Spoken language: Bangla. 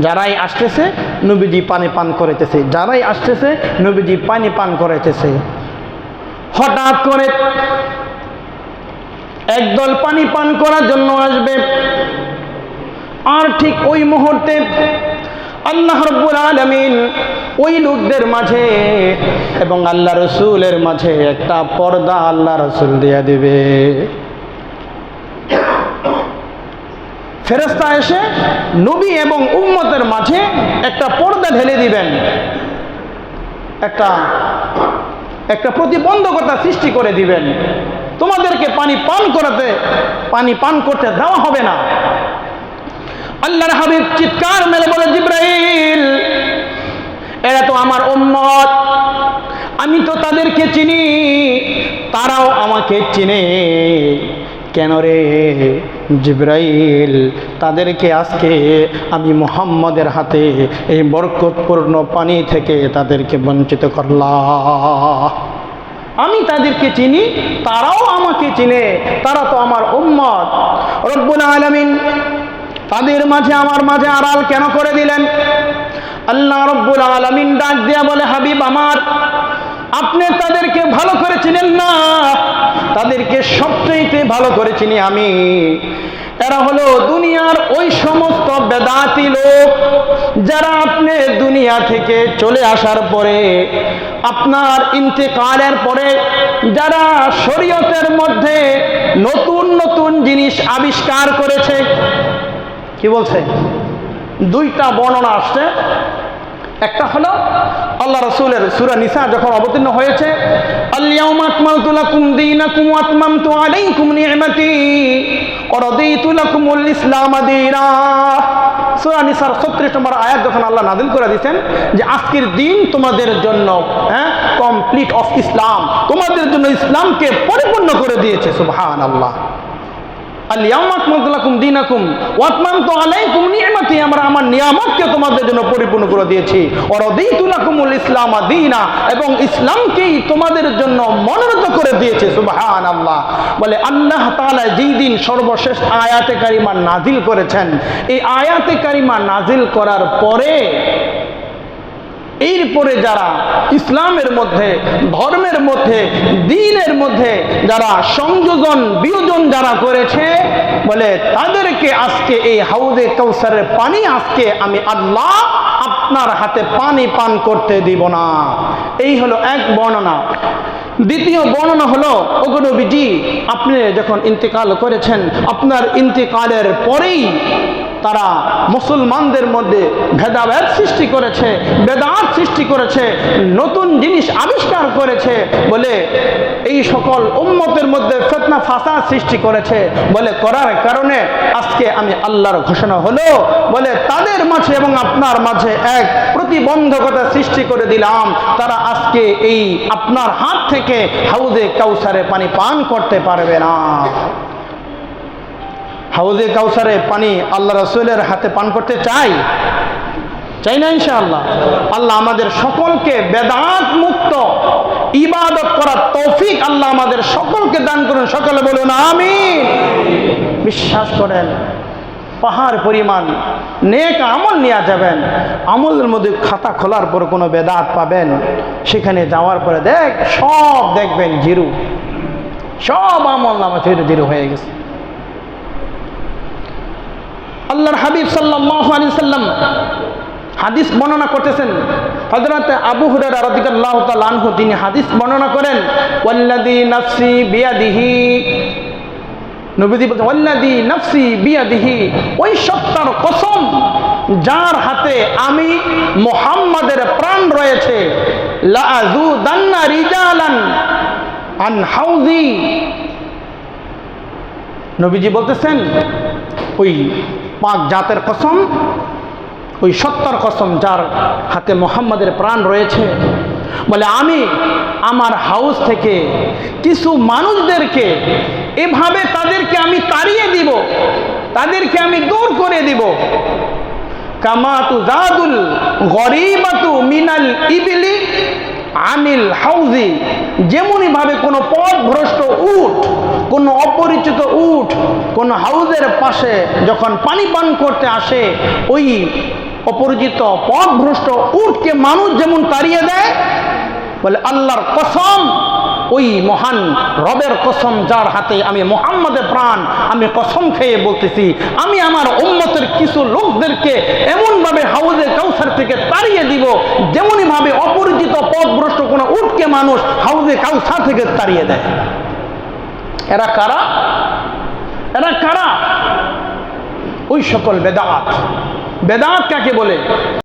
যারাই আসতেছে নবীজি পানি পান করাইতেছে, যারাই আসতেছে নবীজি পানি পান করাইতেছে। হঠাৎ করে একদল পানি পান করার জন্য আসবে, আর ঠিক ওই মুহূর্তে আল্লাহ রাব্বুল আলামিন ওই লোকদের মাঝে এবং আল্লাহ রসুলের মাঝে একটা পর্দা আল্লাহ রসুল দিয়ে দিবে। ফেরেশতা এসে নবী এবং উম্মতের মাঝে একটা পর্দা ঢেলে দিবেন, একটা প্রতিবন্ধকতা সৃষ্টি করে দিবেন। তোমাদেরকে পানি পান করতে দেওয়া হবে না। আল্লাহর হাবিব চিৎকার মেরে বলে, জিবরাইল, এরা তো আমার উম্মত, আমি তো তাদেরকে চিনি, তারাও আমাকে চিনে। কেন রে জিবরাইল, তাদেরকে আজকে আমি মুহাম্মদের হাতে এই বরকতপূর্ণ পানি থেকে তাদেরকে বঞ্চিত করলাম। আমি তাদেরকে চিনি, তারাও আমাকে চিনে, তারা তো আমার উম্মত। রব্বুল আলামিন তাদের মাঝে আমার মাঝে আড়াল কেন করে দিলেন? আল্লাহ রব্বুল আলামিন ডাক দিয়া বলে, হাবিব আমার, আপনি তাদেরকে ভালো করে চিনেন না, তাদেরকে সবচেয়ে ভালো করে চিনি আমি। এরা হলো দুনিয়ার ওই সমস্ত বেদাতি লোক যারা আপনি দুনিয়া থেকে চলে আসার পরে, আপনার ইন্তেকালের পরে যারা শরীয়তের মধ্যে নতুন নতুন জিনিস আবিষ্কার করেছে। কি বলছে? দুইটা বর্ণনা আসছে। একটা হলো আল্লাহ রাসূলের সূরা নিসা যখন অবতীর্ণ হয়েছে, আল-ইয়াউমা আকমালতু লাকুম দীনাকুম ওয়া আতমামতু আলাইকুম নি'মাতি ওয়া রাদিতু লাকুমুল ইসলাম দীনা। সূরা নিসার 36 নম্বর আয়াত যখন আল্লাহ নাযিল করে দিয়েছেন যে আজকের দিন তোমাদের জন্য কমপ্লিট অফ ইসলাম, তোমাদের জন্য ইসলামকে পরিপূর্ণ করে দিয়েছে। সুবহানাল্লাহ। আল-ইয়াউমা আকমালতু লাকুম দীনাকুম ওয়া আতমামতু আলাইকুম নি'মাতি, আমরা আমার নিয়ামতকে তোমাদের জন্য পরিপূর্ণ করে দিয়েছি। ওয়া রাদিতু লাকুমুল ইসলাম দীনা, এবং ইসলামকেই তোমাদের জন্য মনোনীত করে দিয়েছে। সুবহানাল্লাহ। বলে আল্লাহ তাআলা যেই দিন সর্বশেষ আয়াতে কারিমা নাজিল করেছেন, এই আয়াতে কারিমা নাজিল করার পরে এরপরে যারা ইসলামের মধ্যে, ধর্মের মধ্যে, দ্বীনের মধ্যে যারা সংযোজন বিয়োজন যারা করেছে, বলে তাদেরকে আজকে এই হাউজে কাউসারের পানি আজকে আমি আল্লাহ আপনার হাতে পানি পান করতে দিব না। এই হলো এক বর্ণনা। দ্বিতীয় বর্ণনা হলো, ওগো নবীজি, আপনি যখন ইন্তেকাল করেছেন, আপনার ইন্তেকালের পরেই তারা মুসলমানদের মধ্যে ভেদাভেদ সৃষ্টি করেছে, বেদাত সৃষ্টি করেছে, নতুন জিনিস আবিষ্কার করেছে, বলে এই সকল উম্মতের মধ্যে ফিতনা ফাসাদ সৃষ্টি করেছে। বলে করার কারণে আজকে আমি আল্লাহর ঘোষণা হলো, বলে তাদের মাঝে এবং আপনার মাঝে এক প্রতিবন্ধকতা সৃষ্টি করে দিলাম, তারা আজকে এই আপনার হাত থেকে হাউজে কাউসারে পানি পান করতে পারবে না। হাউজে কাউসারে পানি আল্লাহ রাসূলের হাতে পান করতে চাই না? ইনশাআল্লাহ। আল্লাহ আমাদের সকলকে বেদাত মুক্ত ইবাদত করার তৌফিক আল্লাহ আমাদের সকলকে দান করুন। সকলে বলুন আমিন। বিশ্বাস করেন, পাহাড় পরিমাণ নেক আমল নিয়ে যাবেন, আমলের মধ্যে খাতা খোলার পর কোনো বেদাত পাবেন, সেখানে যাওয়ার পরে সব দেখবেন জিরো, সব আমল নামা জিরো হয়ে গেছে। আল্লাহর হাবিব সাল্লাল্লাহু আলাইহি সাল্লাম হাদিস বর্ণনা করতেছেন। হযরত আবু হুরায়রা রাদিয়াল্লাহু তাআলা আনহু তিনি হাদিস বর্ণনা করেন, ওয়াল্লাযী নাফসি বিয়াদিহি, নবীজি বলেন ওয়াল্লাযী নাফসি বিয়াদিহি, ওই সত্তার কসম যার হাতে আমি মুহাম্মাদের প্রাণ রয়েছে, লা আযুদান্না রিজালান আন হাউজি। নবীজি বলতেছেন ওই পাক জাতের কসম, ওই সত্তার কসম যার হাতে মুহাম্মাদের প্রাণ রয়েছে, বলে আমি আমার হাউস থেকে কিছু মানুষদেরকে এভাবে তাদেরকে আমি তাড়িয়ে দিব, তাদেরকে আমি দূর করে দিব। কামা তুজাদুল গরিবাতু মিনাল ইবলি আনিল হাউজি, যেমনই ভাবে কোনো পথভ্রষ্ট উট, কোনো অপরিচিত উট কোন হাউজের পাশে যখন পানি পান করতে আসে, ওই অপরিচিত পথভ্রষ্ট উটকে মানুষ যেমন তাড়িয়ে দেয়, বলে আল্লাহর কসম, ওই মহান রবের কসম যার হাতে আমি মুহাম্মাদের প্রাণ, আমি কসম খেয়ে বলতেছি, আমি আমার উম্মতের কিছু লোকদেরকে এমনভাবে হাউজে কাউসার থেকে তাড়িয়ে দিব যেমনই ভাবে অপরিচিত পথভ্রষ্ট কোনো উটকে মানুষ হাউজে কাউসার থেকে তাড়িয়ে দেয়। এরা কারা? এরা কারা? ওই সকল বেদাত। বেদাত কাকে বলে?